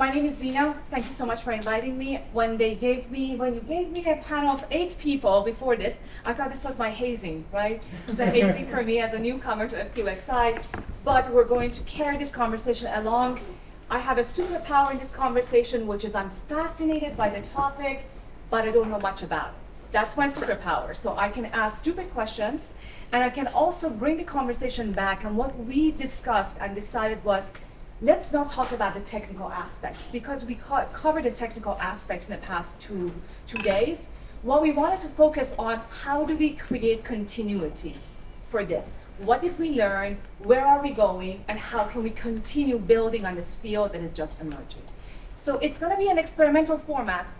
My name is Zina. Thank you so much for inviting me. When you gave me a panel of 8 people before this, I thought this was my hazing, right? It's a hazing for me as a newcomer to FQxI, but we're going to carry this conversation along. I have a superpower in this conversation, which is I'm fascinated by the topic, but I don't know much about it. That's my superpower. So I can ask stupid questions, and I can also bring the conversation back. And what we discussed and decided was, let's not talk about the technical aspects, because we covered the technical aspects in the past two days. What we wanted to focus on, how do we create continuity for this? What did we learn? Where are we going? And how can we continue building on this field that is just emerging? So it's going to be an experimental format.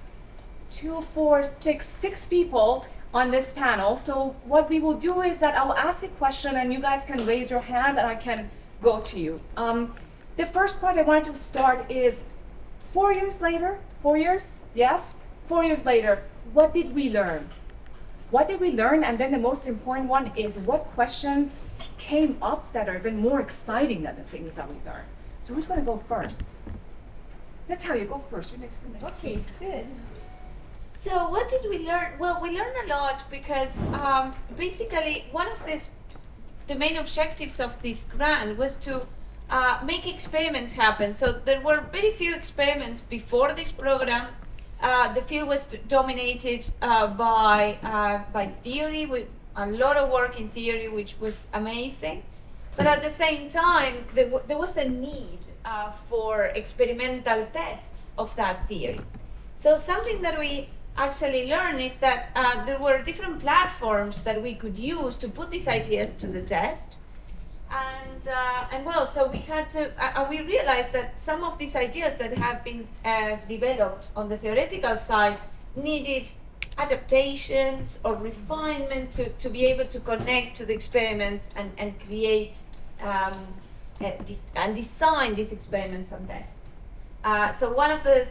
2, 4, 6 people on this panel. So what we will do is that I'll ask a question and you guys can raise your hand and I can go to you. The first part I wanted to start is 4 years later, 4 years? Yes? 4 years later, what did we learn? What did we learn? And then the most important one is what questions came up that are even more exciting than the things that we learned. So who's going to go first? Natalia, go first. You're next to me. Okay, good. So what did we learn? Well, we learned a lot because basically one of the main objectives of this grant was to make experiments happen. So there were very few experiments before this program. The field was dominated by theory, with a lot of work in theory, which was amazing. But at the same time, there was a need for experimental tests of that theory. So something that we actually learned is that there were different platforms that we could use to put these ideas to the test. And well, so we had to, we realized that some of these ideas that have been developed on the theoretical side needed adaptations or refinement to be able to connect to the experiments and create and design these experiments and tests. So one of the,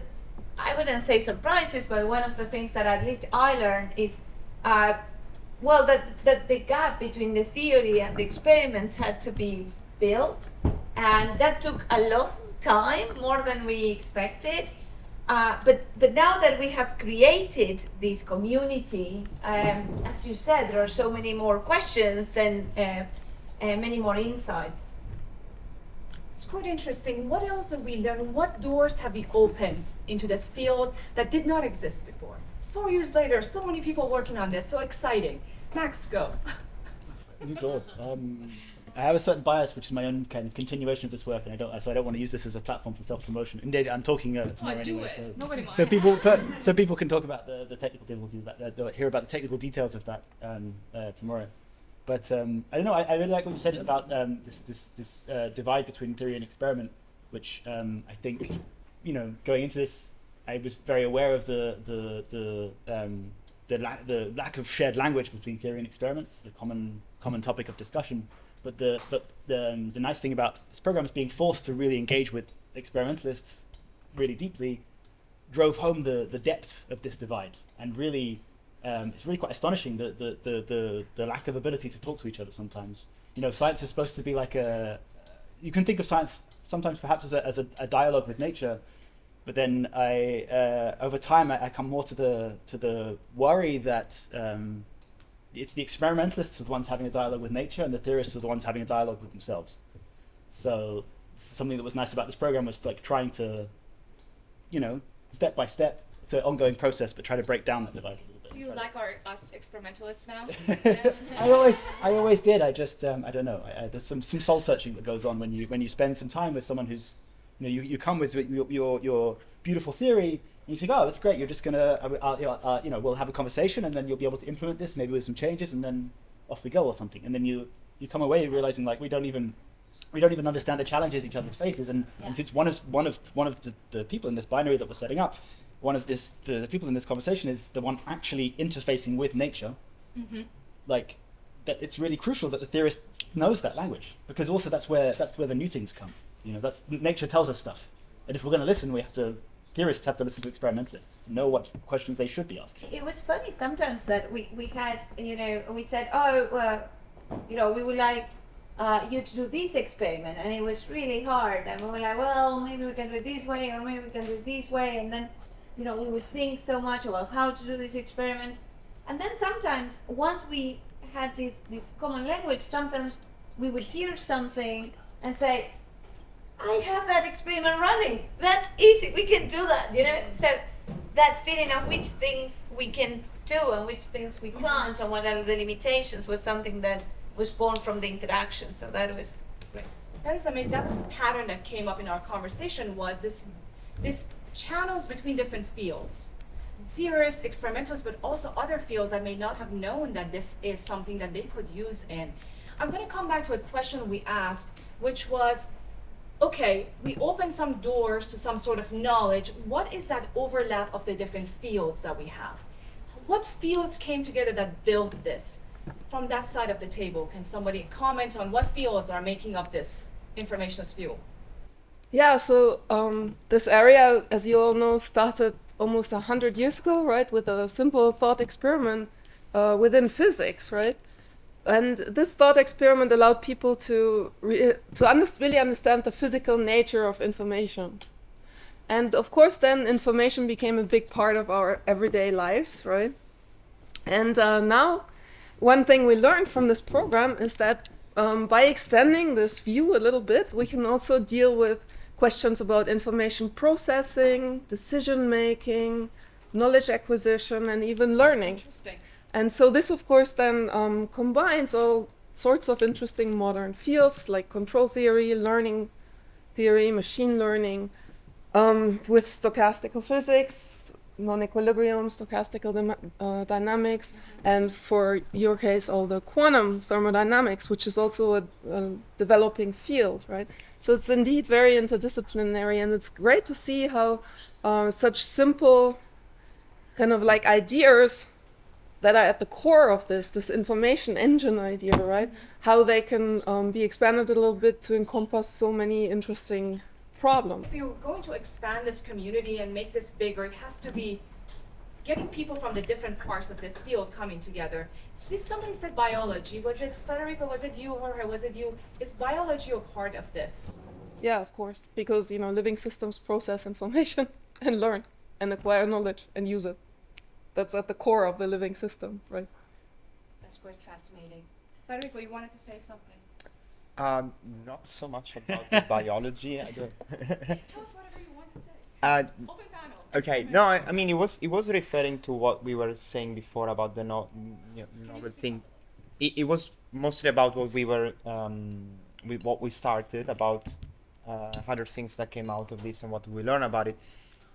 I wouldn't say surprises, but one of the things that at least I learned is well, that the gap between the theory and the experiments had to be built, and that took a long time, more than we expected. But now that we have created this community, as you said, there are so many more questions and many more insights. It's quite interesting. What else have we learned? What doors have we opened into this field that did not exist before? 4 years later, so many people working on this, so exciting. Max, go. New doors. I have a certain bias, which is my own kind of continuation of this work, and I don't want to use this as a platform for self-promotion. Indeed, I'm talking tomorrow anyway. Do it. Nobody So people can talk about the technical difficulties, hear about the technical details of that tomorrow. But I don't know. I really like what you said about this divide between theory and experiment, which I think, going into this, I was very aware of the lack of shared language between theory and experiments, the common topic of discussion. But the nice thing about this program is being forced to really engage with experimentalists really deeply, drove home the depth of this divide, and really it's really quite astonishing the lack of ability to talk to each other sometimes. Science is supposed to be like you can think of science sometimes perhaps as a dialogue with nature. But then over time, I come more to the worry that it's the experimentalists are the ones having a dialogue with nature, and the theorists are the ones having a dialogue with themselves. So something that was nice about this program was like trying to, step by step, it's an ongoing process, but try to break down that divide a little bit. So you like us experimentalists now? Yes. I always did. I just I don't know. There's some soul searching that goes on when you spend some time with someone who's you come with your beautiful theory, and you think, oh, that's great. You're just gonna, we'll have a conversation, and then you'll be able to implement this, maybe with some changes, and then off we go or something. And then you come away realizing like we don't even understand the challenges each other faces. And since one of the people in this binary that we're setting up, the people in this conversation is the one actually interfacing with nature. Mm-hmm. Like that, it's really crucial that the theorist knows that language, because also that's where the new things come. That's nature tells us stuff, and if we're going to listen, theorists have to listen to experimentalists, know what questions they should be asking. It was funny sometimes that we had, we said, oh, well, we would like you to do this experiment, and it was really hard. And we were like, well, maybe we can do it this way, or maybe we can do it this way. And then, we would think so much about how to do these experiments. And then sometimes, once we had this common language, sometimes we would hear something and say, I have that experiment running. That's easy. We can do that, So that feeling of which things we can do and which things we can't, and what are the limitations, was something that was born from the interaction. So that was great. That is amazing. That was a pattern that came up in our conversation, was this channels between different fields. Theorists, experimentalists, but also other fields that may not have known that this is something that they could use in. I'm going to come back to a question we asked, which was, okay, we open some doors to some sort of knowledge. What is that overlap of the different fields that we have? What fields came together that built this? From that side of the table, can somebody comment on what fields are making up this informationist field? Yeah, so this area, as you all know, started almost 100 years ago, right, with a simple thought experiment within physics, right? And this thought experiment allowed people to really understand the physical nature of information. And of course, then information became a big part of our everyday lives, right? And now, one thing we learned from this program is that by extending this view a little bit, we can also deal with questions about information processing, decision making, knowledge acquisition, and even learning. Interesting. And so this, of course, then combines all sorts of interesting modern fields like control theory, learning theory, machine learning, with stochastical physics, non-equilibrium, stochastical dynamics, and for your case, all the quantum thermodynamics, which is also a developing field, right? So it's indeed very interdisciplinary, and it's great to see how such simple kind of like ideas that are at the core of this information engine idea, right? How they can be expanded a little bit to encompass so many interesting problems. If you're going to expand this community and make this bigger, it has to be getting people from the different parts of this field coming together. So somebody said biology. Was it Federico? Was it you, or was it you? Is biology a part of this? Yeah, of course, because living systems process information and learn and acquire knowledge and use it. That's at the core of the living system, right? That's quite fascinating. Federico, you wanted to say something? Not so much about the biology. Tell us whatever you want to say. Open panel. Okay. No, I mean it was referring to what we were saying before about the novel thing. It was mostly about what we were with what we started about other things that came out of this and what we learned about it.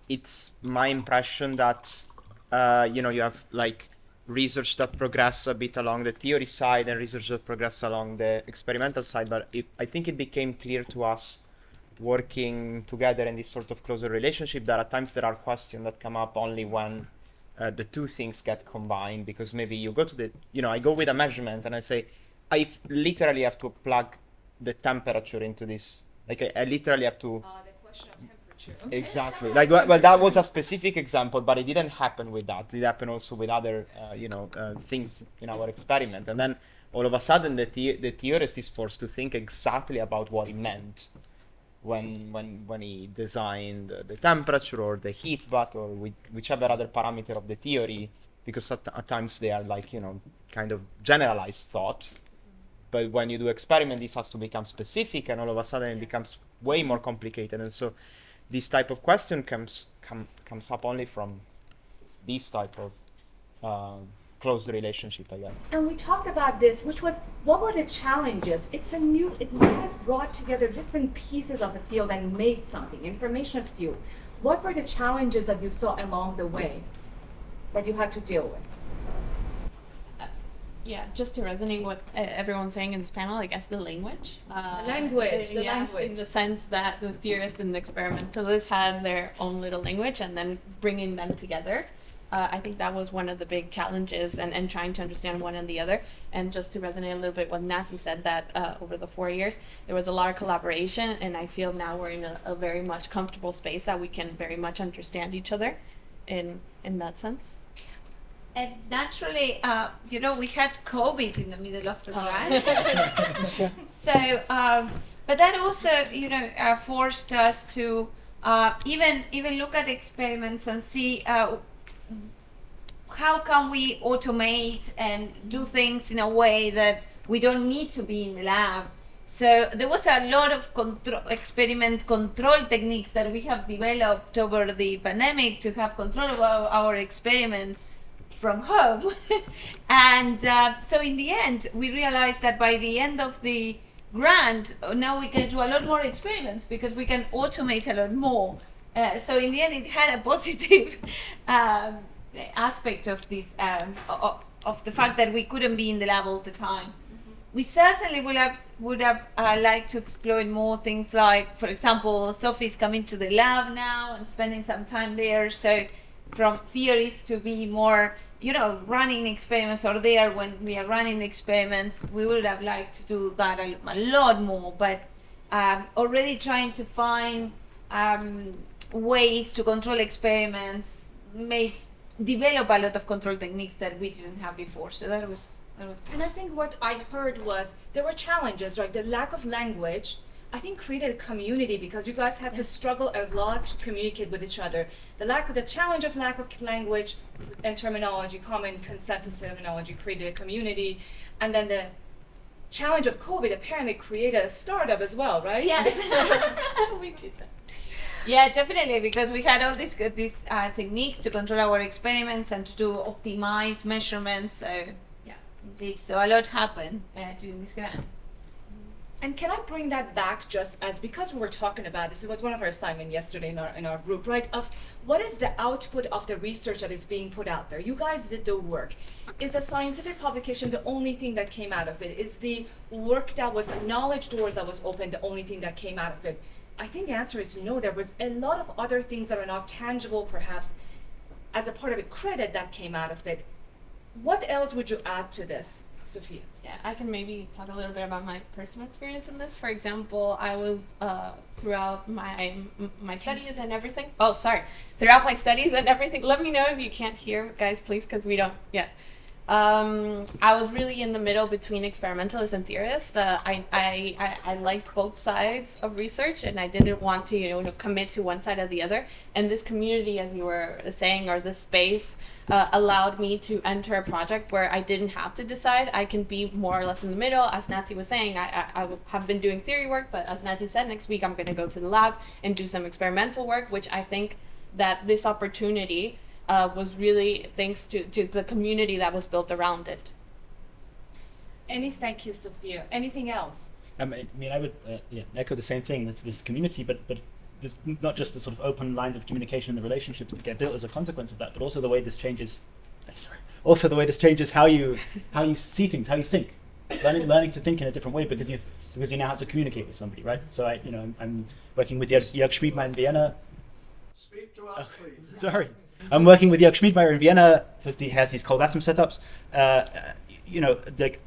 It's my impression that you have like research that progress a bit along the theory side and research that progress along the experimental side, but I think it became clear to us working together in this sort of closer relationship that at times there are questions that come up only when the two things get combined, because maybe you go to the, I go with a measurement and I say, I literally have to plug the temperature into this, like I literally have to... The question of temperature. Okay. Exactly. Like, well, that was a specific example, but it didn't happen with that. It happened also with other, things in our experiment. And then all of a sudden, the theorist is forced to think exactly about what he meant when he designed the temperature or the heat bath or whichever other parameter of the theory, because at times they are like, kind of generalized thought. But when you do experiment, this has to become specific, and all of a sudden it becomes way more complicated. And so this type of question comes up only from this type of close relationship, I guess. And we talked about this, which was, what were the challenges? It has brought together different pieces of the field and made something, informationist field. What were the challenges that you saw along the way that you had to deal with? Yeah, just to resonate what everyone's saying in this panel, I guess the language. The language. In the sense that the theorists and the experimentalists had their own little language, and then bringing them together. I think that was one of the big challenges, and trying to understand one and the other. And just to resonate a little bit what Nathan said, that over the 4 years, there was a lot of collaboration, and I feel now we're in a very much comfortable space that we can very much understand each other in that sense. And naturally, we had COVID in the middle of the grant. So, but that also, forced us to even look at experiments and see how can we automate and do things in a way that we don't need to be in the lab. So there was a lot of experiment control techniques that we have developed over the pandemic to have control of our experiments from home. And so in the end, we realized that by the end of the grant, now we can do a lot more experiments because we can automate a lot more. So in the end, it had a positive aspect of this, of the fact that we couldn't be in the lab all the time. We certainly would have liked to explore more things like, for example, Sophie's coming to the lab now and spending some time there. So from theories to be more, running experiments or there when we are running experiments, we would have liked to do that a lot more. But already trying to find ways to control experiments develop a lot of control techniques that we didn't have before. So that was. And I think what I heard was there were challenges, right? The lack of language, I think, created a community because you guys had to struggle a lot to communicate with each other. The challenge of lack of language and terminology, common consensus terminology, created a community. And then the challenge of COVID apparently created a startup as well, right? Yeah, we did that. Yeah, definitely, because we had all these techniques to control our experiments and to do optimize measurements. So. Indeed, so a lot happened during this grant. And can I bring that back just as, because we were talking about this, it was one of our assignments yesterday in our group, right, of what is the output of the research that is being put out there? You guys did the work. Is a scientific publication the only thing that came out of it? Is the work that was, knowledge doors that was opened, the only thing that came out of it? I think the answer is no. There was a lot of other things that are not tangible, perhaps, as a part of the credit that came out of it. What else would you add to this, Sophia? Yeah, I can maybe talk a little bit about my personal experience in this. For example, I was throughout my studies and everything. Oh, sorry. Throughout my studies and everything. Let me know if you can't hear, guys, please, because we don't. Yeah. I was really in the middle between experimentalists and theorists. I liked both sides of research, and I didn't want to, commit to one side or the other. And this community, as you were saying, or this space, allowed me to enter a project where I didn't have to decide. I can be more or less in the middle. As Nati was saying, I have been doing theory work, but as Nati said, next week I'm going to go to the lab and do some experimental work, which I think that this opportunity was really thanks to the community that was built around it. Thank you, Sophia. Anything else? I mean, I would echo the same thing. That's this community, but there's not just the sort of open lines of communication and the relationships that get built as a consequence of that, but also the way this changes. Also the way this changes how you see things, how you think. Learning to think in a different way because you now have to communicate with somebody, right? So I'm working with Jörg Schmiedmeier in Vienna. Speak to us, please. Sorry. I'm working with Jörg Schmiedmeier in Vienna. He has these cold atom setups.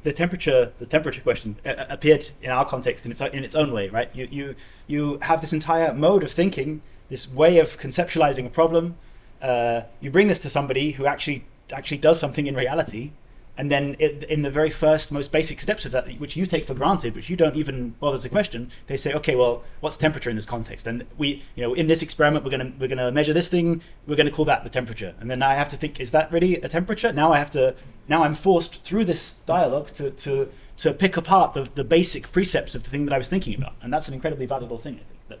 The temperature question appeared in our context in its own way, right? You have this entire mode of thinking, this way of conceptualizing a problem. You bring this to somebody who actually does something in reality, and then in the very first, most basic steps of that, which you take for granted, which you don't even bother to question, they say, okay, well, what's temperature in this context? And we, in this experiment, we're gonna measure this thing. We're gonna call that the temperature. And then I have to think, is that really a temperature? Now I'm forced through this dialogue to pick apart the basic precepts of the thing that I was thinking about. And that's an incredibly valuable thing, I think,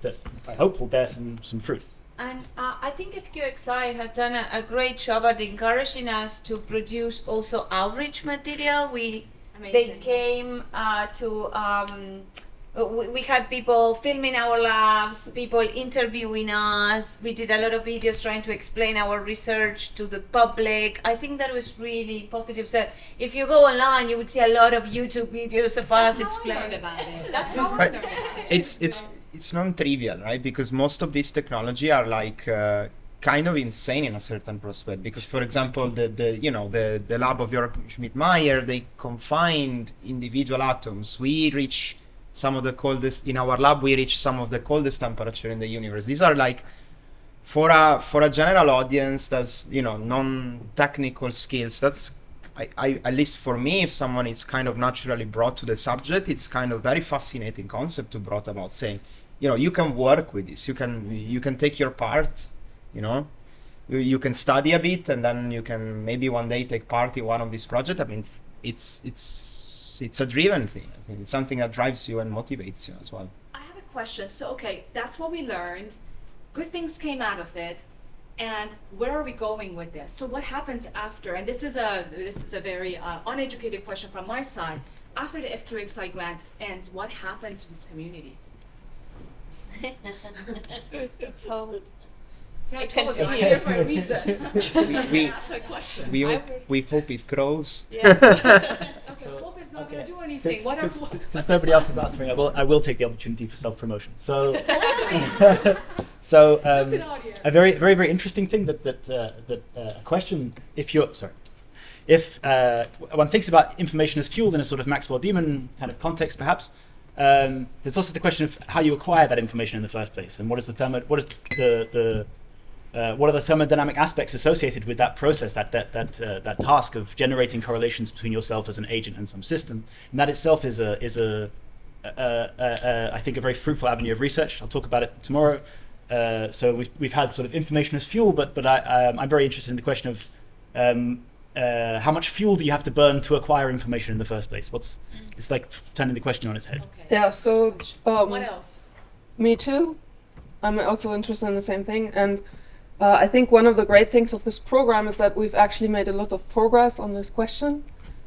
that I hope will bear some fruit. And I think FQxI have done a great job at encouraging us to produce also outreach material. They came we had people filming our labs, people interviewing us. We did a lot of videos trying to explain our research to the public. I think that was really positive. So if you go online, you would see a lot of YouTube videos of us explaining about it. That's how I learned. It's non-trivial, right? Because most of these technology are like kind of insane in a certain prospect. Because, for example, the lab of Jörg Schmiedmeier, they confined individual atoms. We reach some of the coldest in our lab. We reach some of the coldest temperature in the universe. These are like for a general audience that's, you know, non-technical skills, that's I at least for me, if someone is kind of naturally brought to the subject, it's kind of very fascinating concept to brought about, saying, you know, you can work with this, you can take your part, you know, you can study a bit, and then you can maybe one day take part in one of these projects. I mean, it's a driven thing. I think it's something that drives you and motivates you as well. I have a question. So, okay, that's what we learned. Good things came out of it. And where are we going with this? So what happens after? And this is a very uneducated question from my side. After the FQxI grant ends, what happens to this community? So See, I told you, I'm here for a reason. we- Ask that question. We hope it grows. Okay, hope is not going to do anything. What are Since nobody else is answering, I will take the opportunity for self-promotion. So, an audience. a very interesting thing that a question. If one thinks about information as fuel in a sort of Maxwell Demon kind of context, perhaps there's also the question of how you acquire that information in the first place, and what are the thermodynamic aspects associated with that process, that task of generating correlations between yourself as an agent and some system, and that itself is I think a very fruitful avenue of research. I'll talk about it tomorrow. So we've had sort of information as fuel, but I'm very interested in the question of how much fuel do you have to burn to acquire information in the first place? It's like turning the question on its head. Okay. Yeah, so What else? me too. I'm also interested in the same thing, and I think one of the great things of this program is that we've actually made a lot of progress on this question,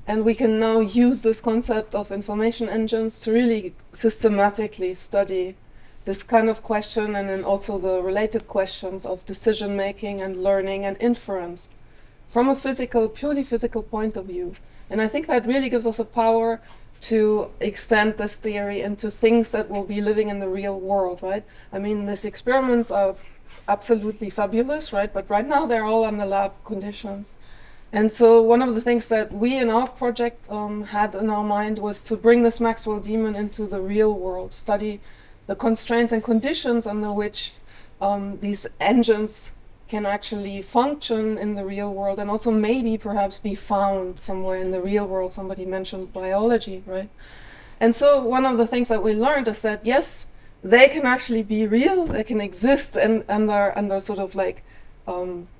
and we can now use this concept of information engines to really systematically study this kind of question, and then also the related questions of decision making and learning and inference from a purely physical point of view. And I think that really gives us a power to extend this theory into things that will be living in the real world, right? I mean, these experiments are absolutely fabulous, right? But right now they're all under lab conditions. And so one of the things that we in our project had in our mind was to bring this Maxwell Demon into the real world, study the constraints and conditions under which these engines can actually function in the real world, and also maybe perhaps be found somewhere in the real world. Somebody mentioned biology, right? And so one of the things that we learned is that yes, they can actually be real, they can exist and under sort of like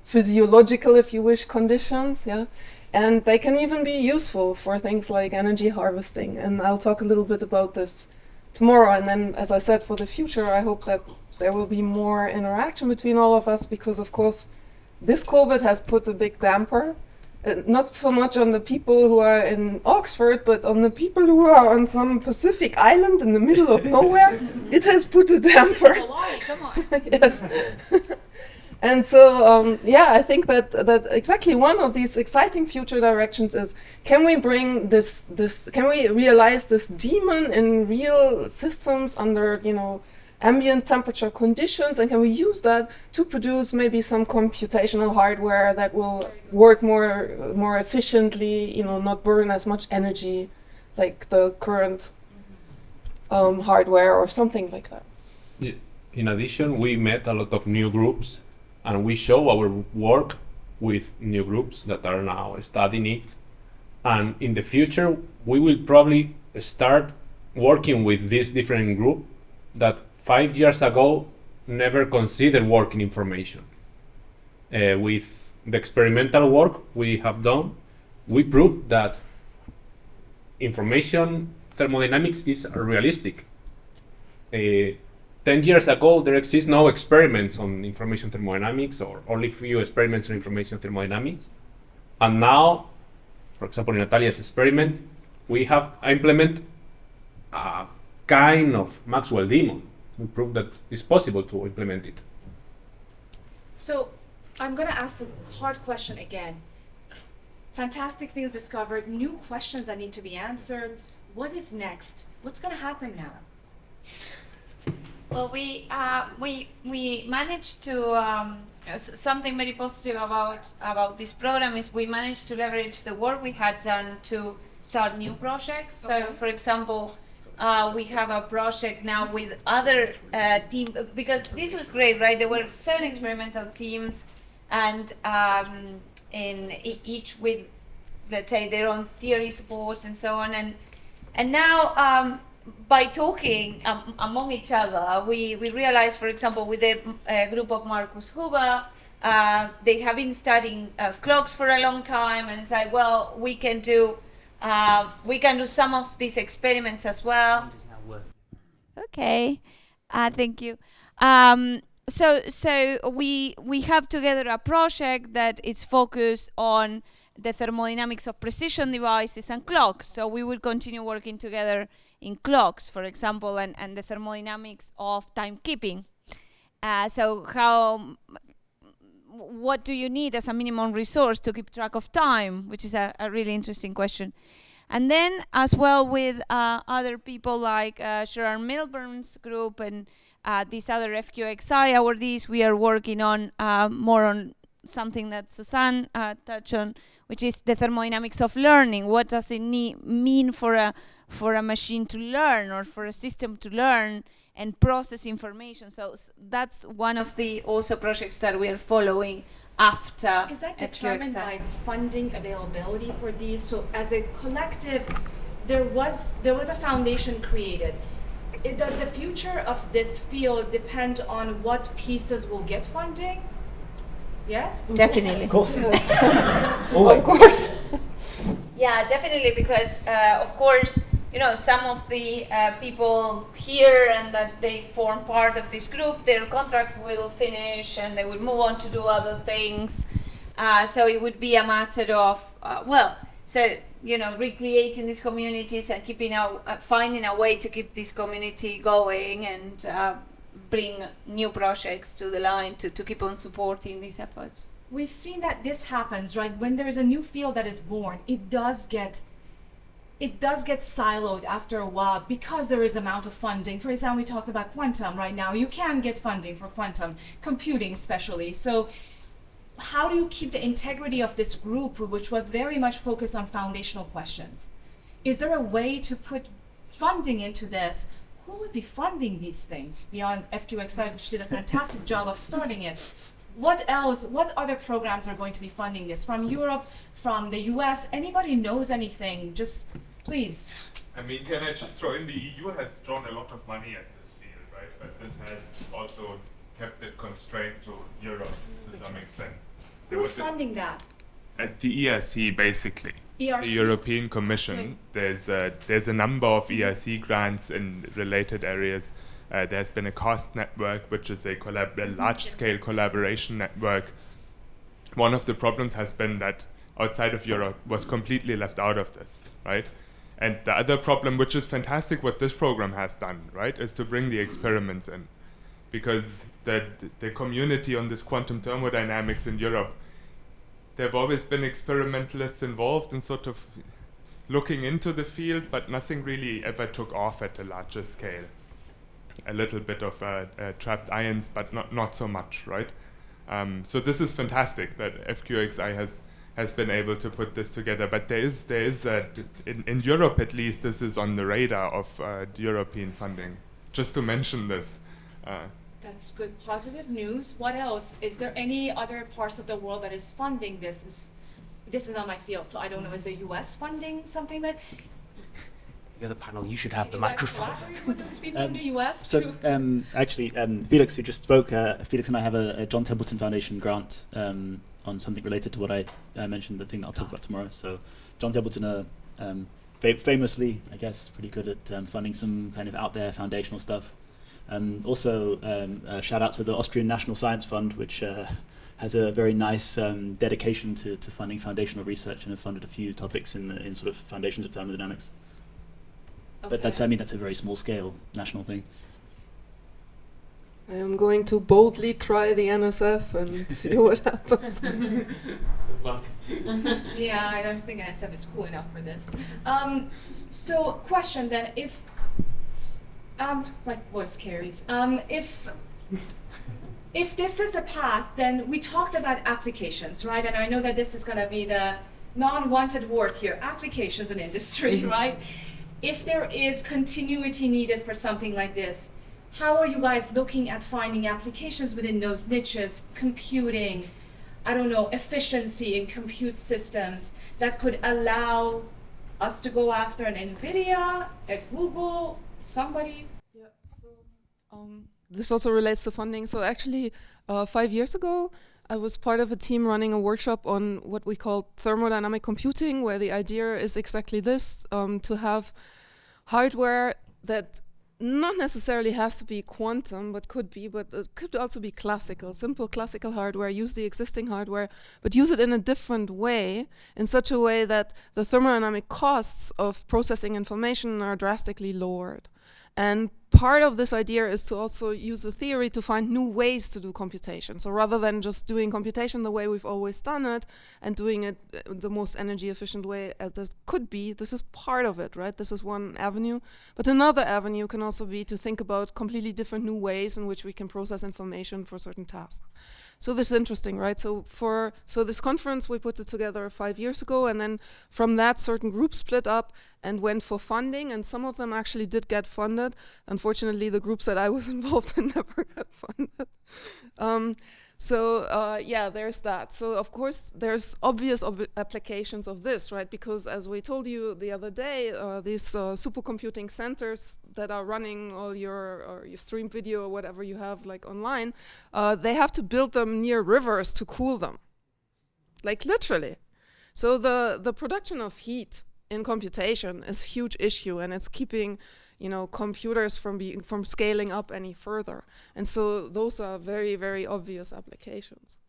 physiological, if you wish, conditions, yeah? And they can even be useful for things like energy harvesting. And I'll talk a little bit about this tomorrow. And then, as I said, for the future, I hope that there will be more interaction between all of us, because of course this COVID has put a big damper, not so much on the people who are in Oxford, but on the people who are on some Pacific island in the middle of nowhere. It has put a damper. Come on. Yes. And so, I think that exactly one of these exciting future directions is, can we bring can we realize this demon in real systems under, ambient temperature conditions, and can we use that to produce maybe some computational hardware that will work more efficiently, not burn as much energy like the current hardware or something like that. In addition, we met a lot of new groups, and we show our work with new groups that are now studying it. And in the future, we will probably start working with this different group that 5 years ago never considered working information. With the experimental work we have done, we proved that information thermodynamics is realistic. 10 years ago, there exist no experiments on information thermodynamics, or only few experiments on information thermodynamics. And now, for example, in Natalia's experiment, we have implemented a kind of Maxwell demon. We proved that it's possible to implement it. So I'm going to ask the hard question again. Fantastic things discovered, new questions that need to be answered. What is next? What's going to happen now? Well, we managed to something very positive about this program is we managed to leverage the work we had done to start new projects. Okay. So, for example, We have a project now with other team, because this was great, right? There were 7 experimental teams, and each with, let's say, their own theory supports and so on. And now, by talking among each other, we realized, for example, with the group of Markus Huber, they have been studying clocks for a long time, and it's like, well, we can do some of these experiments as well. Okay, thank you. So we have together a project that is focused on the thermodynamics of precision devices and clocks. So we will continue working together in clocks, for example, and the thermodynamics of timekeeping. So what do you need as a minimum resource to keep track of time, which is a really interesting question. And then as well with other people like Gerard Milburn's group and these other FQxI awardees, we are working on more on something that Susanne touched on, which is the thermodynamics of learning. What does it mean for a machine to learn, or for a system to learn and process information? So that's one of the also projects that we are following after Is that determined FQxI. by the funding availability for these? So as a collective, there was a foundation created. Does the future of this field depend on what pieces will get funding? Yes? Definitely. Of course. Of course. Yeah, definitely, because of course, some of the people here and that they form part of this group, their contract will finish and they will move on to do other things. So it would be a matter of, recreating these communities and finding a way to keep this community going and bring new projects to the line to keep on supporting these efforts. We've seen that this happens, right? When there's a new field that is born, it does get siloed after a while because there is amount of funding. For example, we talked about quantum right now. You can get funding for quantum computing especially. So how do you keep the integrity of this group, which was very much focused on foundational questions? Is there a way to put funding into this? Who would be funding these things beyond FQxI, which did a fantastic job of starting it? What else, what other programs are going to be funding this? From Europe, from the US, anybody knows anything, just please. I mean, can I just throw in, the EU has thrown a lot of money at this field, right? But this has also kept it constrained to Europe to some extent. Who's funding that? At the ERC, basically. ERC? The European Commission. Okay. There's a number of ERC grants in related areas. There's been a COST network, which is a large-scale collaboration network. One of the problems has been that outside of Europe was completely left out of this, right? And the other problem, which is fantastic what this program has done, right, is to bring the experiments in. Because the community on this quantum thermodynamics in Europe, there have always been experimentalists involved in sort of looking into the field, but nothing really ever took off at a larger scale. A little bit of trapped ions, but not so much, right? So this is fantastic that FQxI has been able to put this together. But there is in Europe at least, this is on the radar of European funding. Just to mention this. That's good, positive news. What else? Is there any other parts of the world that is funding this? This is not my field, so I don't know. Is the US funding something that? The other panel, you should have the Can you guys microphone. collaborate with those people in the US So too? actually, Felix, who just spoke, Felix and I have a John Templeton Foundation grant on something related to what I mentioned, the thing that I'll talk about tomorrow. So John Templeton are famously, I guess, pretty good at funding some kind of out there foundational stuff. Also, a shout out to the Austrian National Science Fund, which has a very nice dedication to funding foundational research and have funded a few topics in sort of foundations of thermodynamics. But that's a very small scale national thing. I am going to boldly try the NSF and see what happens. Yeah, I don't think NSF is cool enough for this. So, question then: if my voice carries, if this is the path, then we talked about applications, right? And I know that this is going to be the non-wanted word here: applications in industry, right? if there is continuity needed for something like this, how are you guys looking at finding applications within those niches, computing, I don't know, efficiency in compute systems that could allow us to go after an NVIDIA, a Google, somebody? Yeah, so this also relates to funding. So actually, 5 years ago, I was part of a team running a workshop on what we call thermodynamic computing, where the idea is exactly this, to have hardware that not necessarily has to be quantum, but it could also be classical, simple classical hardware, use the existing hardware, but use it in a different way, in such a way that the thermodynamic costs of processing information are drastically lowered. And part of this idea is to also use the theory to find new ways to do computation. So rather than just doing computation the way we've always done it and doing it the most energy efficient way as this could be, this is part of it, right? This is one avenue. But another avenue can also be to think about completely different new ways in which we can process information for certain tasks. So this is interesting, right? So this conference, we put it together 5 years ago, and then from that, certain groups split up and went for funding, and some of them actually did get funded. Unfortunately, the groups that I was involved in never got funded. Yeah, there's that. So of course, there's obvious applications of this, right? Because as we told you the other day, these supercomputing centers that are running all your stream video or whatever you have like online, they have to build them near rivers to cool them, like literally. So the production of heat in computation is a huge issue, and it's keeping computers from scaling up any further. And so those are very, very obvious applications.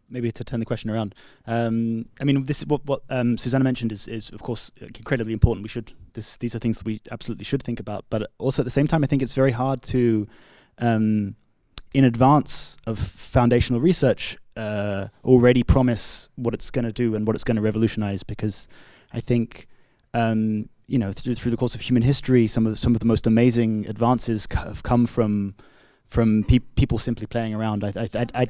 Maybe to turn the question around. This is what Susanna mentioned is of course incredibly important. These are things that we absolutely should think about. But also at the same time, I think it's very hard to, in advance of foundational research, already promise what it's going to do and what it's going to revolutionize. Because I think through the course of human history, some of the most amazing advances have come from people simply playing around. I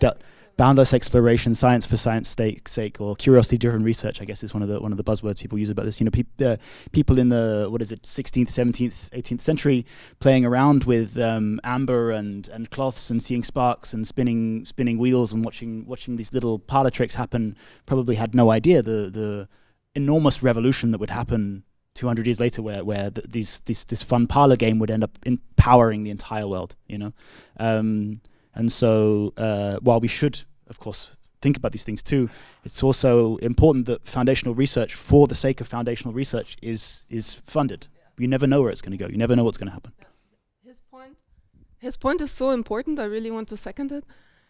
boundless exploration, science for science sake, or curiosity-driven research, I guess, is one of the buzzwords people use about this. People in the 16th, 17th, 18th century playing around with amber and cloths and seeing sparks and spinning wheels and watching these little parlor tricks happen probably had no idea the enormous revolution that would happen 200 years later, where this fun parlor game would end up empowering the entire world. And so while we should, of course, think about these things too, it's also important that foundational research, for the sake of foundational research, is funded. You never know where it's going to go. You never know what's going to happen. His point is so important. I really want to second it.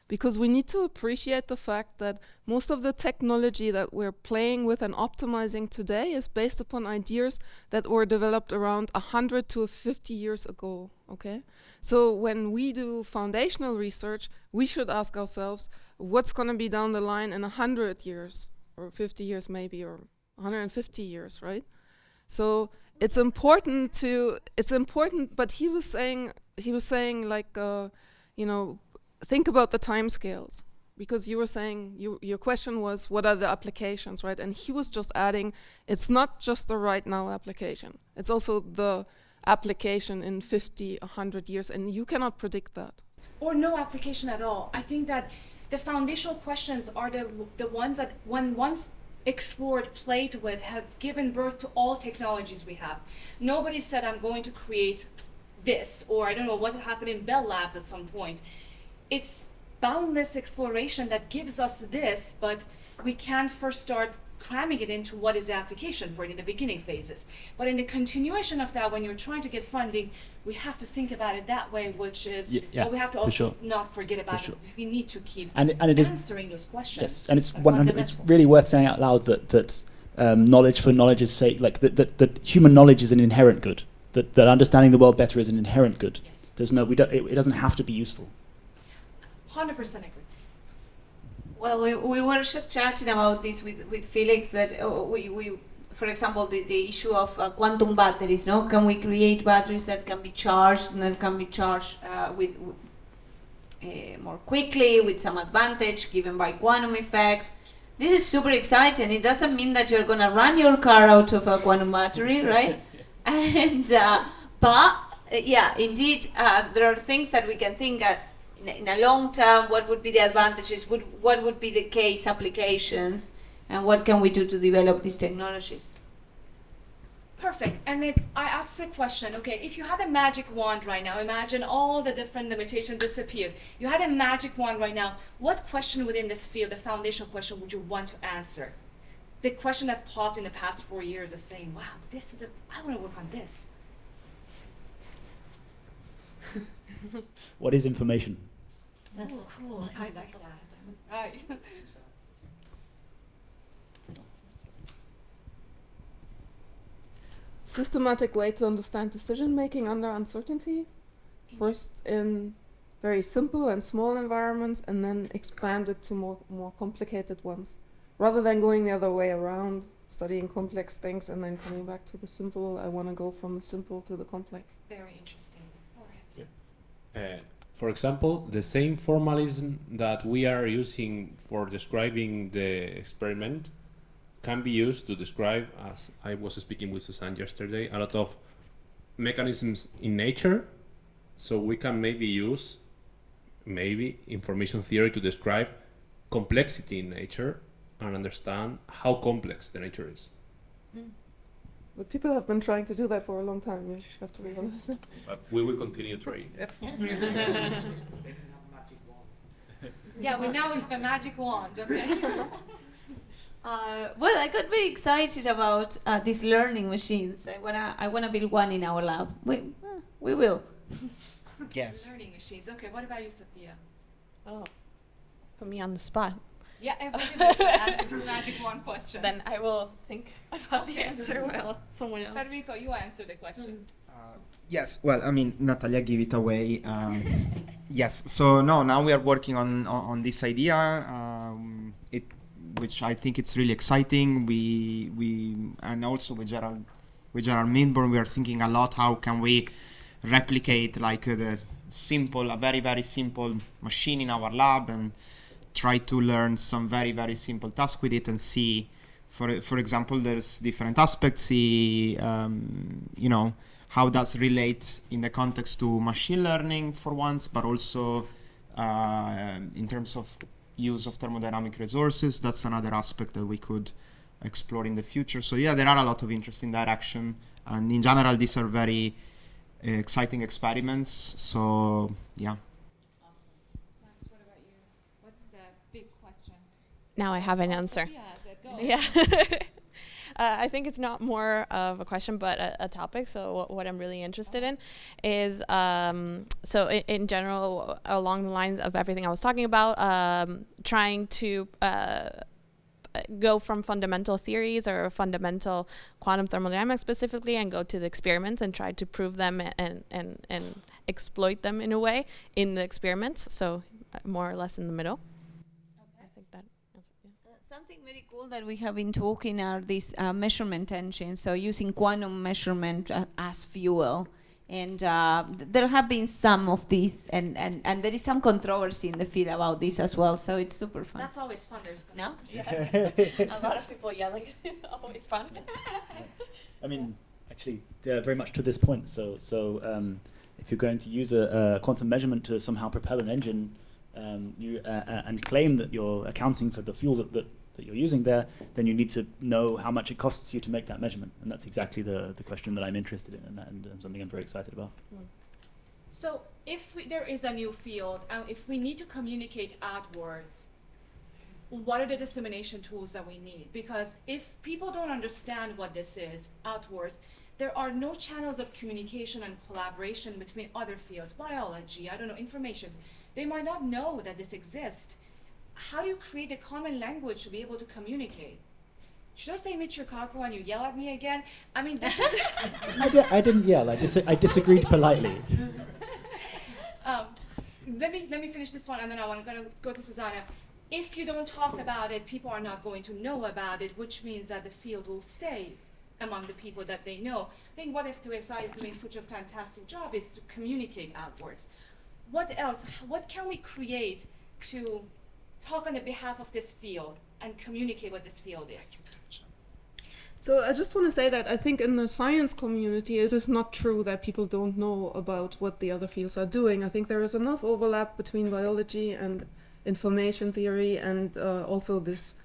Because we need to appreciate the fact that most of the technology that we're playing with and optimizing today is based upon ideas that were developed around 100 to 50 years ago, okay? So when we do foundational research, we should ask ourselves, what's going to be down the line in 100 years, or 50 years maybe, or 150 years, right? So it's important, but he was saying like, think about the timescales, because you were saying your question was what are the applications, right? And he was just adding, it's not just the right now application, it's also the application in 50, 100 years, and you cannot predict that. Or no application at all. I think that the foundational questions are the ones that, when once explored, played with, have given birth to all technologies we have. Nobody said, I'm going to create this, or I don't know what happened in Bell Labs at some point. It's boundless exploration that gives us this, but we can first start cramming it into what is the application for it in the beginning phases. But in the continuation of that, when you're trying to get funding, we have to think about it that way, which is, but we have to also not forget about it. We need to keep answering those questions. Yes, and it's really worth saying out loud that knowledge for knowledge's sake, like that human knowledge is an inherent good. That understanding the world better is an inherent good. Yes. It doesn't have to be useful. 100% agree. Well, we were just chatting about this with Felix, that we for example, the issue of quantum batteries. No, can we create batteries that can be charged and then can be charged with more quickly, with some advantage given by quantum effects? this is super exciting. It doesn't mean that you're gonna run your car out of a quantum battery, right? And but yeah, indeed, there are things that we can think at in a long term. What would be the advantages? What would be the case applications? And what can we do to develop these technologies? Perfect. And then I asked a question. Okay, if you had a magic wand right now, imagine all the different limitations disappeared. You had a magic wand right now. What question within this field, the foundational question, would you want to answer? The question that's popped in the past 4 years of saying, "Wow, this is I want to work on this." What is information? Oh, cool. I like that. Right. Systematic way to understand decision making under uncertainty. First in very simple and small environments, and then expand it to more complicated ones. Rather than going the other way around, studying complex things and then coming back to the simple, I want to go from the simple to the complex. Very interesting. All right. For example, the same formalism that we are using for describing the experiment can be used to describe, as I was speaking with Susanne yesterday, a lot of mechanisms in nature. So we can maybe use information theory to describe complexity in nature and understand how complex the nature is. But people have been trying to do that for a long time, you have to be honest. But we will continue trying. Yes. Yeah, we have a magic wand, okay? Well, I got very excited about these learning machines. I wanna build one in our lab. We will. Yes. Learning machines. Okay, what about you, Sophia? Oh, put me on the spot. Yeah, everybody can answer this magic wand question. Then I will think about the answer while someone else. Federico, you answer the question. Yes, well, I mean, Natalia gave it away. Yes, so no, now we are working on this idea, which I think it's really exciting. We and also with Gerald Milburn, we are thinking a lot how can we replicate like a very, very simple machine in our lab and try to learn some very, very simple task with it and see, for example, there's different aspects, see, how does relate in the context to machine learning for once, but also in terms of use of thermodynamic resources. That's another aspect that we could explore in the future. So yeah, there are a lot of interest in direction, and in general, these are very exciting experiments. So yeah. Awesome. Max, what about you? What's the big question? Now I have an answer. Sophia has it. Go. Yeah. I think it's not more of a question, but a topic. So what I'm really interested in is, so in general, along the lines of everything I was talking about, trying to go from fundamental theories or fundamental quantum thermodynamics specifically and go to the experiments and try to prove them and exploit them in a way in the experiments. So more or less in the middle. I think that answers it. Something very cool that we have been talking are these measurement engines, so using quantum measurement as fuel. And there have been some of these, and there is some controversy in the field about this as well, so it's super fun. That's always fun. There's No? A lot of people yelling. Always fun. I mean, actually, very much to this point. So if you're going to use a quantum measurement to somehow propel an engine, and claim that you're accounting for the fuel that you're using there, then you need to know how much it costs you to make that measurement, and that's exactly the question that I'm interested in, and something I'm very excited about. So if there is a new field, if we need to communicate outwards, what are the dissemination tools that we need? Because if people don't understand what this is outwards, there are no channels of communication and collaboration between other fields, biology, I don't know, information. They might not know that this exists. How do you create a common language to be able to communicate? Should I say Michio Kaku and you yell at me again? I mean, this is... I didn't yell. I disagreed politely. Let me finish this one, and then I'm going to go to Susanna. If you don't talk about it, people are not going to know about it, which means that the field will stay among the people that they know. I think what FQxI is doing such a fantastic job is to communicate outwards. What else? What can we create to talk on the behalf of this field and communicate what this field is. So I just want to say that I think in the science community, it is not true that people don't know about what the other fields are doing. I think there is enough overlap between biology and information theory and also this,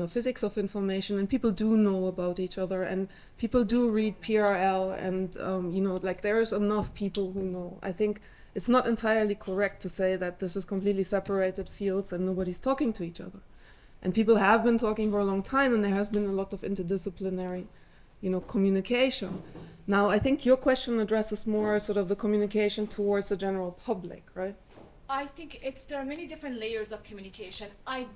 physics of information, and people do know about each other, and people do read PRL, and there is enough people who know. I think it's not entirely correct to say that this is completely separated fields and nobody's talking to each other. And people have been talking for a long time, and there has been a lot of interdisciplinary, communication. Now, I think your question addresses more sort of the communication towards the general public, right? I think there are many different layers of communication. A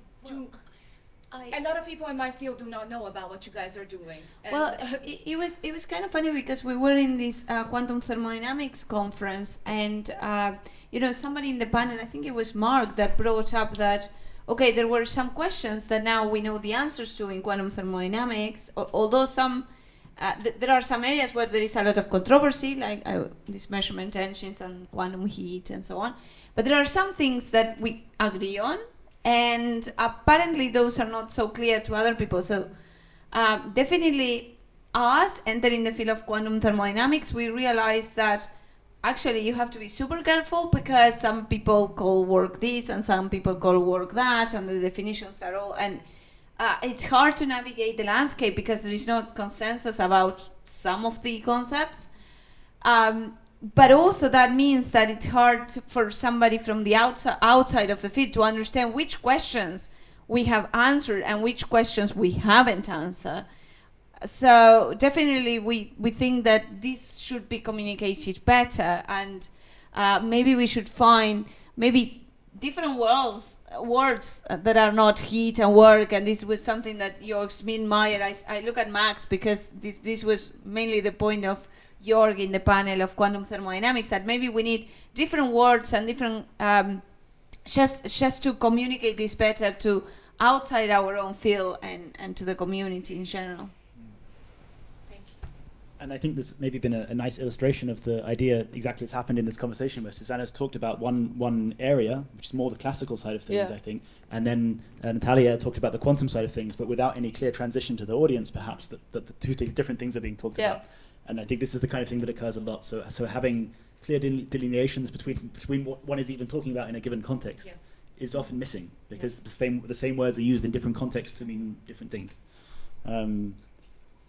lot of people in my field do not know about what you guys are doing. Well, it was kind of funny because we were in this quantum thermodynamics conference, and somebody in the panel, I think it was Mark, that brought up that okay, there were some questions that now we know the answers to in quantum thermodynamics, although there are some areas where there is a lot of controversy, like these measurement engines and quantum heat and so on. But there are some things that we agree on, and apparently those are not so clear to other people. So definitely us entering the field of quantum thermodynamics, we realized that actually you have to be super careful because some people call work this and some people call work that, and the definitions are all, and it's hard to navigate the landscape because there is no consensus about some of the concepts. But also that means that it's hard for somebody from the outside of the field to understand which questions we have answered and which questions we haven't answered. So definitely we think that this should be communicated better, and maybe we should find maybe different words that are not heat and work. And this was something that Jörg Schmid-Meyer, I look at Max because this was mainly the point of Jörg in the panel of quantum thermodynamics, that maybe we need different words and different just to communicate this better to outside our own field and to the community in general. And I think there's maybe been a nice illustration of the idea exactly that's happened in this conversation, where Susanna's talked about one area, which is more the classical side of things, I think, and then Natalia talked about the quantum side of things, but without any clear transition to the audience, perhaps, that the two different things are being talked about. And I think this is the kind of thing that occurs a lot. So having clear delineations between what one is even talking about in a given context is often missing, because the same words are used in different contexts to mean different things.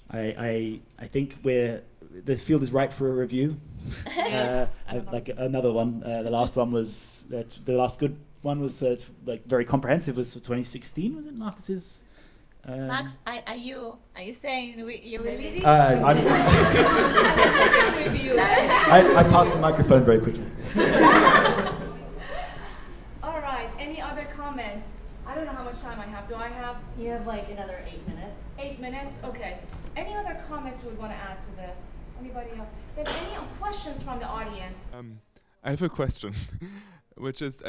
I think the field is ripe for a review. Like another one, the last one was the last good one was like very comprehensive. Was 2016, was it, Marcus's? Max, are you saying you will lead it? I passed the microphone very quickly. All right. Any other comments? I don't know how much time I have. Do I have? You have like another 8 minutes. 8 minutes? Okay. Any other comments we would want to add to this? Anybody else? Then any questions from the audience? I have a question, which is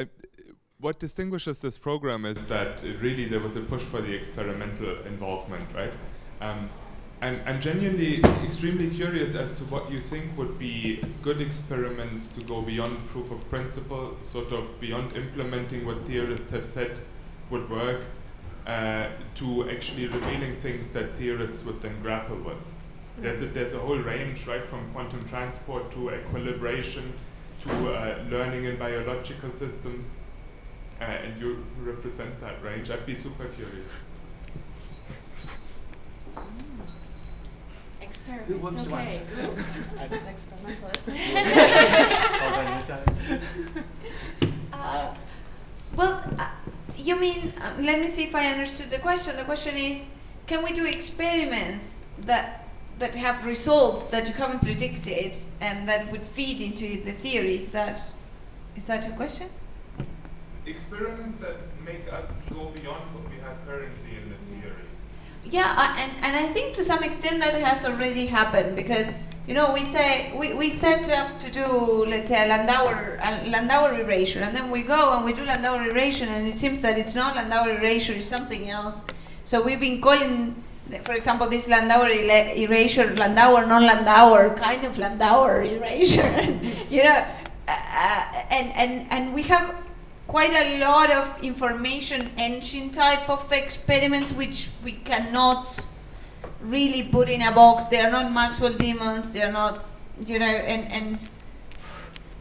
what distinguishes this program is that there was a push for the experimental involvement, right? I'm genuinely extremely curious as to what you think would be good experiments to go beyond proof of principle, sort of beyond implementing what theorists have said would work, to actually revealing things that theorists would then grapple with. There's a whole range, right, from quantum transport to equilibration to learning in biological systems, and you represent that range. I'd be super curious. Experiments. Who wants to okay. You mean, let me see if I understood the question. The question is, can we do experiments that have results that you haven't predicted and that would feed into the theory? Is that your question? Experiments that make us go beyond what we have currently in the theory. Yeah, and I think to some extent that has already happened, because we set up to do, let's say, a Landauer erasure, and then we go and we do Landauer erasure, and it seems that it's not Landauer erasure, it's something else. So we've been calling, for example, this Landauer erasure Landauer, non-Landauer, kind of Landauer erasure, and we have quite a lot of information engine type of experiments which we cannot really put in a box. They are not Maxwell demons. They are not, you know,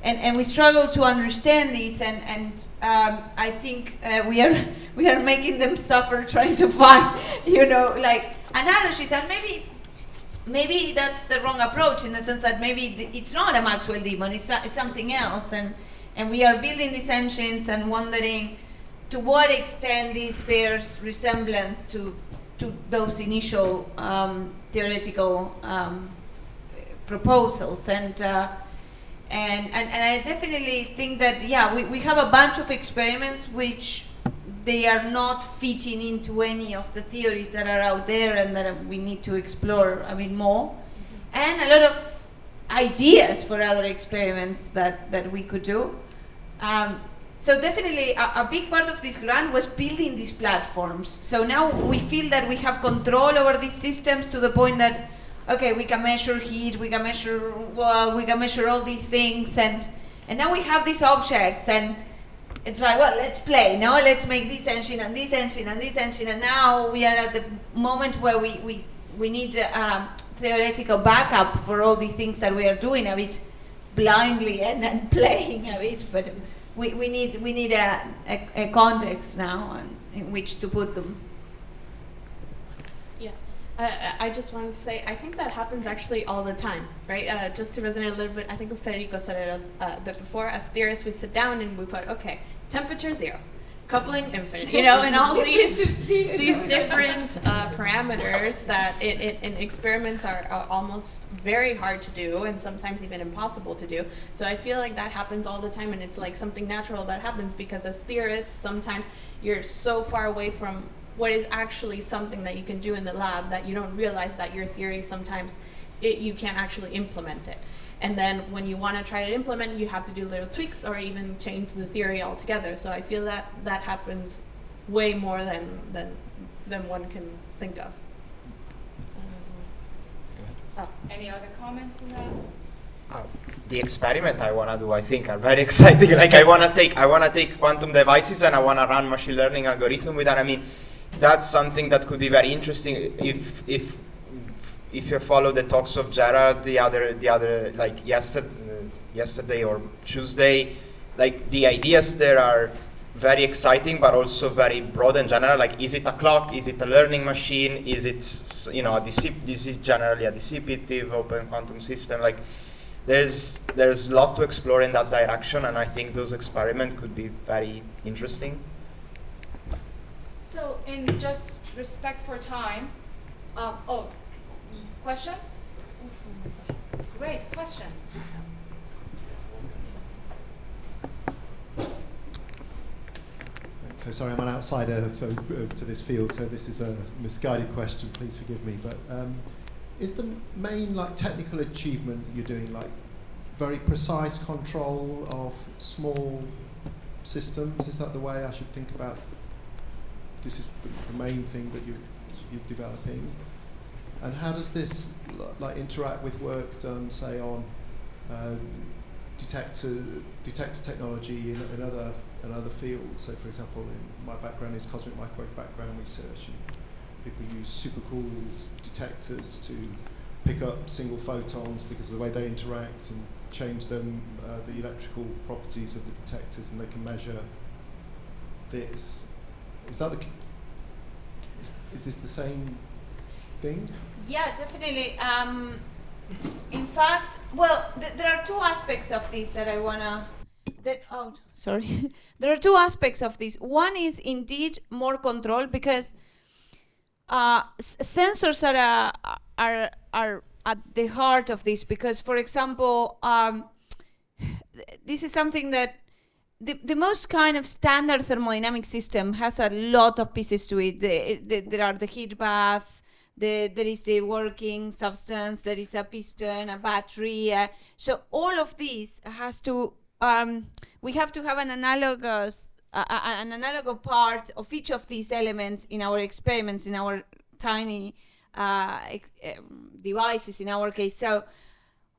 and we struggle to understand these, and I think we are making them suffer trying to find, you know, like analogies, and maybe that's the wrong approach, in the sense that maybe it's not a Maxwell demon, it's something else, and we are building these engines and wondering to what extent this bears resemblance to those initial theoretical proposals, and I definitely think that, yeah, we have a bunch of experiments which they are not fitting into any of the theories that are out there and that we need to explore a bit more, and a lot of ideas for other experiments that we could do. So definitely a big part of this grant was building these platforms. So now we feel that we have control over these systems to the point that, okay, we can measure heat, we can measure all these things, and now we have these objects, and it's like, well, let's play, no? Let's make this engine and this engine and this engine, and now we are at the moment where we need theoretical backup for all the things that we are doing a bit blindly and playing a bit, but we need a context now in which to put them. Yeah, I just wanted to say, I think that happens actually all the time, right? Just to resonate a little bit, I think Federico said it a bit before. As theorists, we sit down and we put, okay, temperature 0, coupling infinite, you know, and all these different parameters that in experiments are almost very hard to do, and sometimes even impossible to do. So I feel like that happens all the time, and it's like something natural that happens, because as theorists, sometimes you're so far away from what is actually something that you can do in the lab that you don't realize that your theory sometimes you can't actually implement it. And then when you want to try to implement, you have to do little tweaks or even change the theory altogether. So I feel that that happens way more than one can think of. Any other comments on that? The experiment I want to do, I think, are very exciting. Like I want to take quantum devices and I want to run machine learning algorithm with that. I mean, that's something that could be very interesting if you follow the talks of Gerard the other like yesterday or Tuesday. Like the ideas there are very exciting, but also very broad and general. Like, is it a clock? Is it a learning machine? Is it, you know, this is generally a dissipative open quantum system? Like, there's a lot to explore in that direction, and I think those experiments could be very interesting. So, in just respect for time, questions? Great, questions. So sorry, I'm an outsider to this field, so this is a misguided question, please forgive me. But is the main technical achievement you're doing very precise control of small systems? Is that the way I should think about this? Is the main thing that you're developing? And how does this interact with work done, say, on detector technology in other fields? So, for example, in my background is cosmic microwave background research, and people use supercooled detectors to pick up single photons because of the way they interact and change them, the electrical properties of the detectors, and they can measure this. Is that is this the same thing? Yeah, definitely. In fact, well, there are two aspects of this that I wanna. There are two aspects of this. One is indeed more control, because sensors are at the heart of this. Because, for example, this is something that the most kind of standard thermodynamic system has a lot of pieces to it. There are the heat bath. There is the working substance, there is a piston, a battery. So all of these has to, we have to have an analogous part of each of these elements in our experiments, in our tiny devices, in our case. So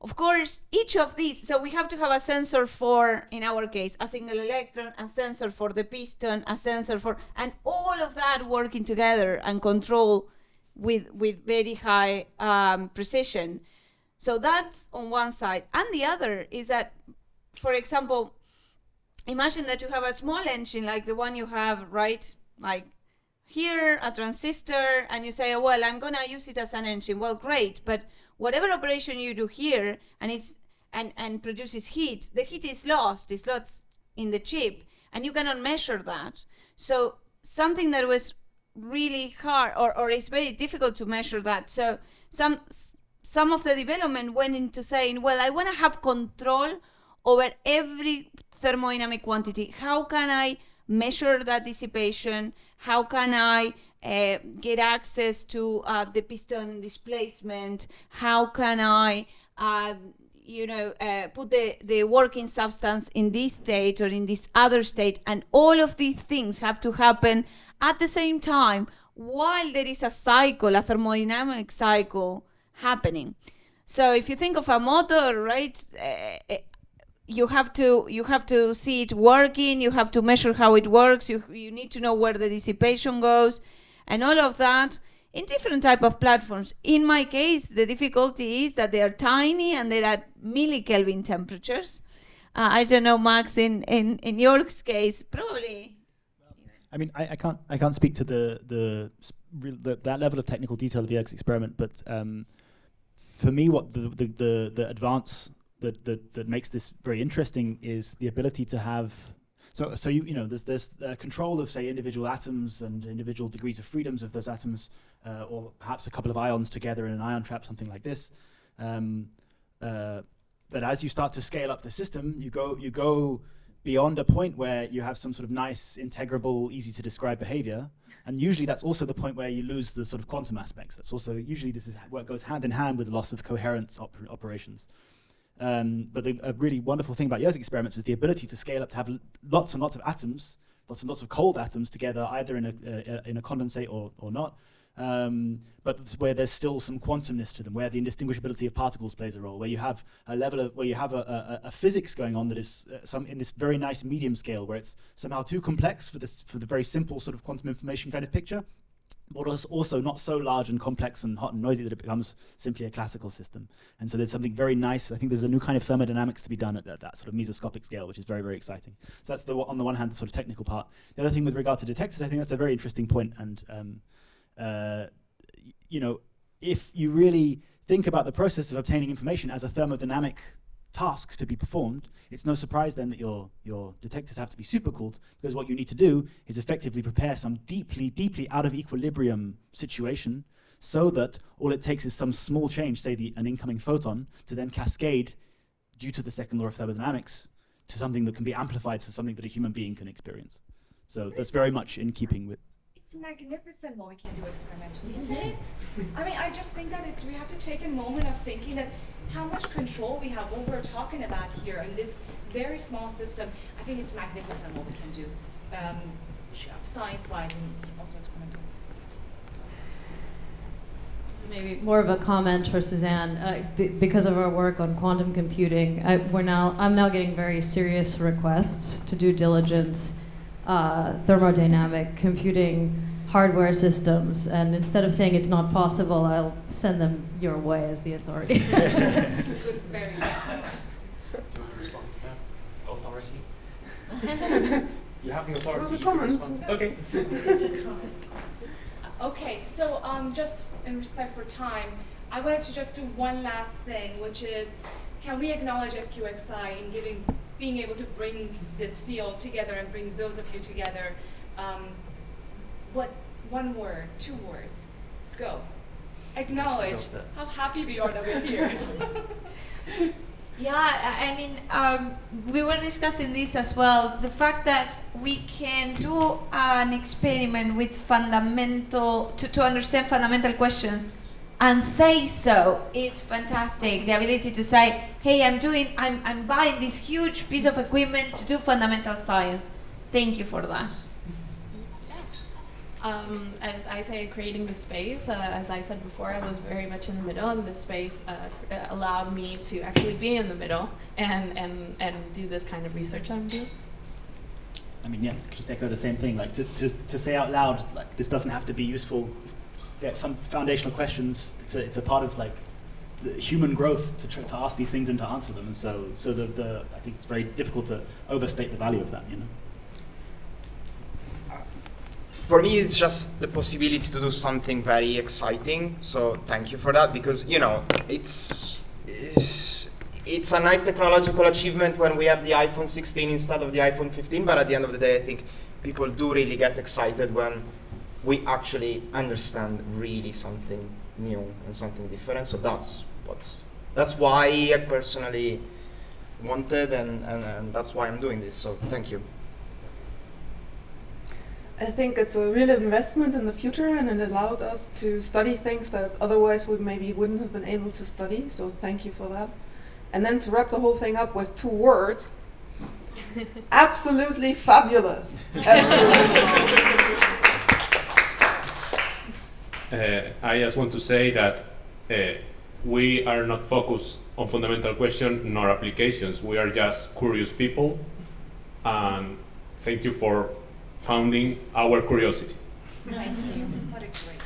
Of course, each of these, so we have to have a sensor for, in our case, a single electron, a sensor for the piston, a sensor for, and all of that working together and control with very high precision. So that's on one side. And the other is that, for example, imagine that you have a small engine like the one you have, right? Like here, a transistor, and you say, well, I'm gonna use it as an engine. Well, great, but whatever operation you do here and produces heat, the heat is lost. It's lost in the chip, and you cannot measure that. So something that was really hard, or is very difficult to measure that. So some of the development went into saying, well, I want to have control over every thermodynamic quantity. How can I measure that dissipation? How can I get access to the piston displacement? How can I put the working substance in this state or in this other state? And all of these things have to happen at the same time while there is a cycle, a thermodynamic cycle happening. So if you think of a motor, right, you have to see it working, you have to measure how it works, you need to know where the dissipation goes, and all of that in different type of platforms. In my case, the difficulty is that they are tiny and they're at millikelvin temperatures. I don't know, Max, in York's case, probably. I mean, I can't speak to that level of technical detail of the Yerkes experiment, but for me, what the advance that makes this very interesting is the ability to have. So there's control of, say, individual atoms and individual degrees of freedoms of those atoms, or perhaps a couple of ions together in an ion trap, something like this. But as you start to scale up the system, you go beyond a point where you have some sort of nice, integrable, easy to describe behavior. And usually that's also the point where you lose the sort of quantum aspects. That's also, usually this is what goes hand in hand with loss of coherence operations. But a really wonderful thing about Yerkes experiments is the ability to scale up to have lots and lots of atoms, lots and lots of cold atoms together, either in a condensate or not. But it's where there's still some quantumness to them, where the indistinguishability of particles plays a role, where you have a level of, where you have a physics going on that is in this very nice medium scale, where it's somehow too complex for the very simple sort of quantum information kind of picture, but also not so large and complex and hot and noisy that it becomes simply a classical system. And so there's something very nice. I think there's a new kind of thermodynamics to be done at that sort of mesoscopic scale, which is very, very exciting. So that's on the one hand, the sort of technical part. The other thing with regard to detectors, I think that's a very interesting point. And if you really think about the process of obtaining information as a thermodynamic task to be performed, it's no surprise then that your detectors have to be supercooled, because what you need to do is effectively prepare some deeply, deeply out of equilibrium situation, so that all it takes is some small change, say an incoming photon, to then cascade, due to the second law of thermodynamics, to something that can be amplified to something that a human being can experience. So that's very much in keeping with. It's magnificent what we can do experimentally, isn't it? I mean, I just think that we have to take a moment of thinking that how much control we have, what we're talking about here in this very small system. I think it's magnificent what we can do, science-wise and also experimentally. This is maybe more of a comment for Suzanne. Because of our work on quantum computing, I'm now getting very serious requests to due diligence thermodynamic computing hardware systems, and instead of saying it's not possible, I'll send them your way as the authority. Good, very good. Authority. You have the authority. It was a comment. Okay. Okay, so just in respect for time, I wanted to just do one last thing, which is, can we acknowledge FQxI in being able to bring this field together and bring those of you together? What, one word, 2 words, go. Acknowledge how happy we are that we're here. Yeah, I mean, we were discussing this as well. The fact that we can do an experiment with to understand fundamental questions and say so, it's fantastic. The ability to say, hey, I'm buying this huge piece of equipment to do fundamental science. Thank you for that. As I say, creating the space, as I said before, I was very much in the middle, and this space allowed me to actually be in the middle and do this kind of research I'm doing. I mean, yeah, just echo the same thing. Like to say out loud, like this doesn't have to be useful. Yeah, some foundational questions. It's a part of like the human growth to try to ask these things and to answer them. And so the I think it's very difficult to overstate the value of that. You know. For me, it's just the possibility to do something very exciting. So thank you for that, because it's a nice technological achievement when we have the iPhone 16 instead of the iPhone 15. But at the end of the day, I think people do really get excited when we actually understand really something new and something different. So that's why I personally wanted, and that's why I'm doing this. So thank you. I think it's a real investment in the future, and it allowed us to study things that otherwise we maybe wouldn't have been able to study. So thank you for that. And then to wrap the whole thing up with 2 words, absolutely fabulous. I just want to say that we are not focused on fundamental questions nor applications. We are just curious people, and thank you for founding our curiosity. Thank you. What a great.